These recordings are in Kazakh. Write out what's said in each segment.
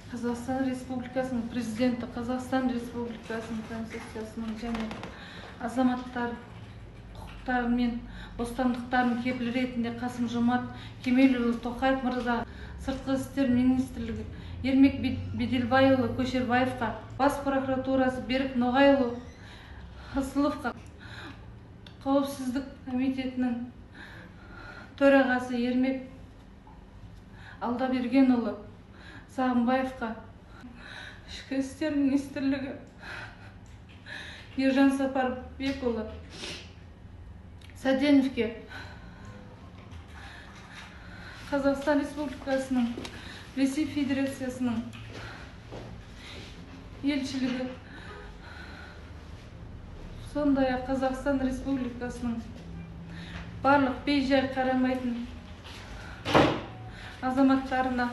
Қазақстан Республикасының президенті, Қазақстан Республикасының Конституциясының және азаматтар құқықтары мен бостандықтарын кепіл ретінде Қасым-Жомарт Кемелұлы Тоқаев мырза, Сыртқы істер министрлігі Ермек Беделбайұлы Көшербаевқа, Бас прокуратурасы Берік Ноғайұлы Хысыловқа, Қауіпсіздік комитетінің төрағасы Ермек Алдабергенұлы Сағымбаевқа, Ішкі істер министрлігі Ержан Сапарбекұлы Сәденовке, Қазақстан Республикасының Ресей Федерациясының елшілігі, сондай-ақ Қазақстан Республикасының барлық бей-жай қарамайтын азаматтарына,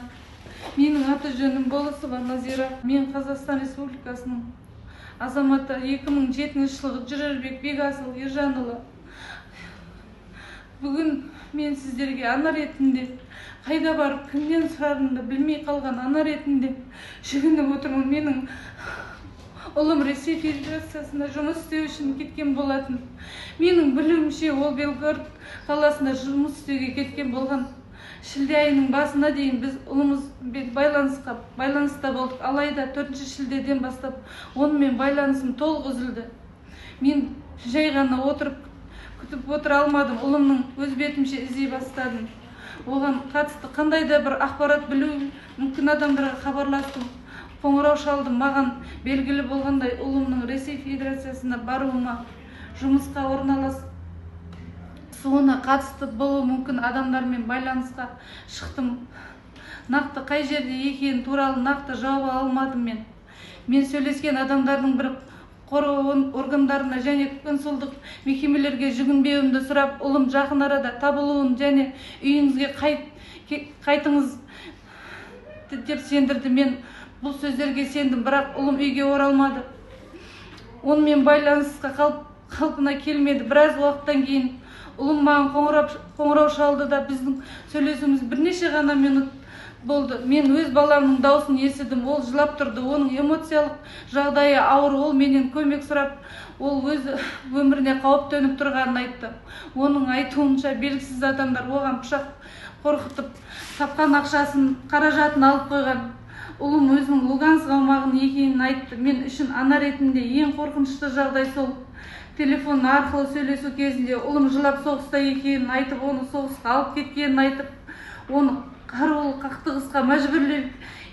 менің аты-жөнім Болысова Назира, мен Қазақстан Республикасының азаматы, 2007 жылғы Жүрербек Бекасыл Ержанұлы. Бүгін мен сіздерге ана ретінде, қайда барып кімнен сұрарымды білмей қалған ана ретінде жүгініп отырмын. Менің ұлым Ресей Федерациясында жұмыс істеу үшін кеткен болатын. Менің білуімше, ол Белгород қаласында жұмыс істеуге кеткен болған. Шілде айының басына дейін біз ұлымызбен байланыста болдық. Алайда 4 шілдеден бастап онымен байланысым толық үзілді. Мен жай ғана отырып күтіп отыра алмадым. Ұлымның өз бетімше іздей бастадым. Оған қатысты қандай да бір ақпарат білу мүмкін адамдарға хабарластым. Қоңырау шалдым. Маған белгілі болғандай, ұлымның Ресей Федерациясына баруыма, жұмысқа орналасуына қатысты болуы мүмкін адамдармен байланысқа шықтым. Нақты қай жерде екені туралы нақты жауап ала алмадым мен. Мен сөйлескен адамдардың бір қорғау органдарына және консулдық мекемелерге жүгінбеуімді сұрап, ұлым жақын арада табылуын және үйіңізге қайтыңыз деп сендірді. Мен бұл сөздерге сендім, бірақ ұлым үйге оралмады. Онымен байланысқа қалпына келмеді. Біраз уақыттан кейін ұлым маған қоңырау шалды да біздің сөйлесуіміз бірнеше ғана минут болды. Мен өз баламның даусын естідім. Ол жылап тұрды. Оның эмоциялық жағдайы ауыр. Ол менен көмек сұрап, ол өз өміріне қауіп төніп тұрғанын айтты. Оның айтуынша белгісіз адамдар оған пышақ қорқытып, тапқан ақшасын, қаражатын алып қойған. Ұлым өзінің Луганск аумағын екенін айтты. Мен үшін ана ретінде ең қорқынышты жағдай сол. Телефон арқылы сөйлесу кезінде ұлым жылап соғыста екенін айтып, оны соғысқа алып кеткенін айтып, оны қарулы қақтығысқа мәжбүрлеп,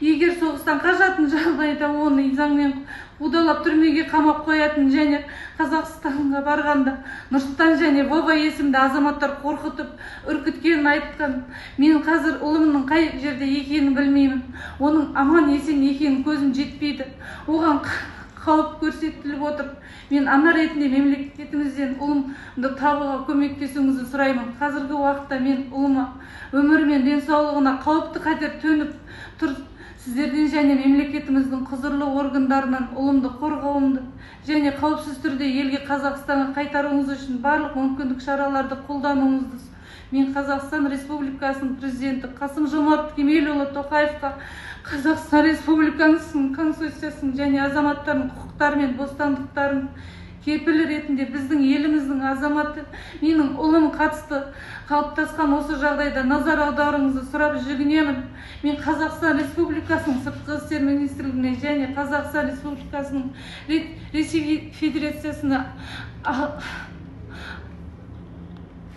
егер соғыстан қашатын жағдайда оны заңмен қудалап түрмеге қамап қоятын, және Қазақстанға барғанда Нұрсұлтан және Вова есімді азаматтар қорқытып, үркіткенін айтқан. Мен қазір ұлымның қай жерде екенін білмеймін. Оның аман есен екенін көзім жетпейді. Оған қауіп көрсетіліп отыр. Мен ана ретінде мемлекетімізден ұлымды табуға көмектесуіңізді сұраймын. Қазіргі уақытта мен ұлыма өмірі мен денсаулығына қауіпті қатер төніп тұр. Сіздерден және мемлекетіміздің құзырлы органдарынан ұлымды қорғауымды және қауіпсіз түрде елге Қазақстанға қайтаруыңыз үшін барлық мүмкіндік шараларды қолдануыңызды. Мен Қазақстан Республикасының президенті Қасым-Жомарт Кемелұлы Тоқаевқа, Қазақстан Республикасының Конституциясының және азаматтардың құқықтары мен бостандықтарын кепілі ретінде біздің еліміздің азаматы, менің ұлым қатысты қалыптасқан осы жағдайда назар аударуыңызды сұрап жүгінемін. Мен Қазақстан Республикасының Сыртқы істер министрлігіне және Қазақстан Республикасының Ресей Федерациясына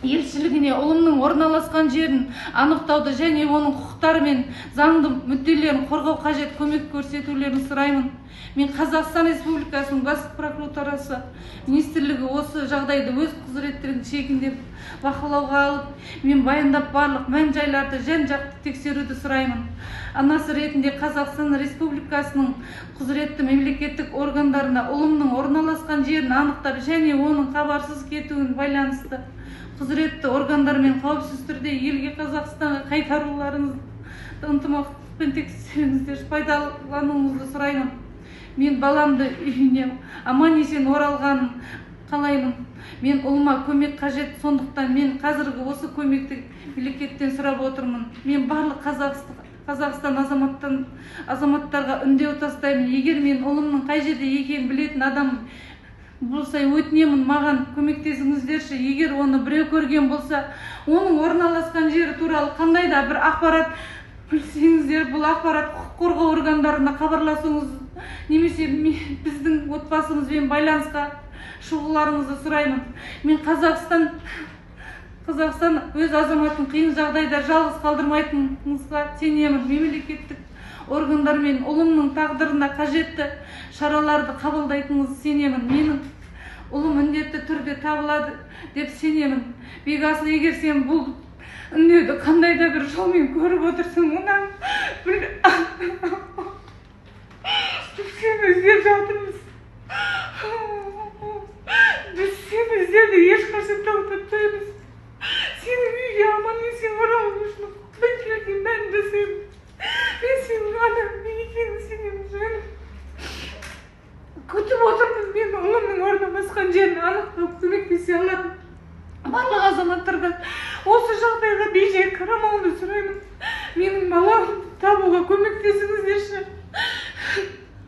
елшілігіне ұлымның орналасқан жерін анықтауды және оның құқықтары мен заңды мүдделерін қорғау қажет көмек көрсетулерін сұраймын. Мен Қазақстан Республикасының Бас прокуратурасы министрлігі осы жағдайды өз құзыреттілігінің шегінде бақылауға алып, мен баяндап барлық мән-жайларды жан-жақты тексеруді сұраймын. Анасы ретінде Қазақстан Республикасының құзыретті мемлекеттік органдарына ұлымның орналасқан жерін анықтап және оның хабарсыз кетуін байланысты құзыретті органдармен қауіпсіз түрде елге Қазақстанға қайтаруларыңызды ынтымақпен тексеруіңіздер пайдалануыңызды сұраймын. Мен баламды үйіне аман есен оралғанын қалаймын. Мен ұлыма көмек қажет, сондықтан мен қазіргі осы көмекті мемлекеттен сұрап отырмын. Мен барлық Қазақстан азаматтарға үндеу тастаймын. Егер мен ұлымның қай жерде екенін білетін адам болса, өтінемін, маған көмектесіңіздерші. Егер оны біреу көрген болса, оның орналасқан жері туралы қандай да бір ақпарат білсеңіздер, бұл ақпарат құқық қорғау органдарына хабарласуыңыз, немесе біздің отбасымызбен байланысқа шығуларыңызды сұраймын. Мен Қазақстан өз азаматын қиын жағдайда жалғыз қалдырмайтыныңызға сенемін. Мемлекеттік органдар мен ұлымның тағдырына қажетті шараларды қабылдайтыныңызға сенемін. Менің ұлым міндетті түрде табылады деп сенемін. Бекасыл, егер сен бұл үндеуді қандай да бір жолмен көріп отырсың, мұнан біз сені іздеп жатырмыз. Біз сені іздеуді ешқашан тоқтатпаймыз. Сенің үйге аман-есен оралуың үшін құдай келген бәрінде сенемін. Мен сенің адам екенін сенемін, жаным. Күтіп отырмын, мен ұлымның орналасқан жерін анықтап көмектесе алатын барлық азаматтарға осы жағдайға бей-жай қарамауды сұраймын. Менің баламды табуға көмектесіңіз.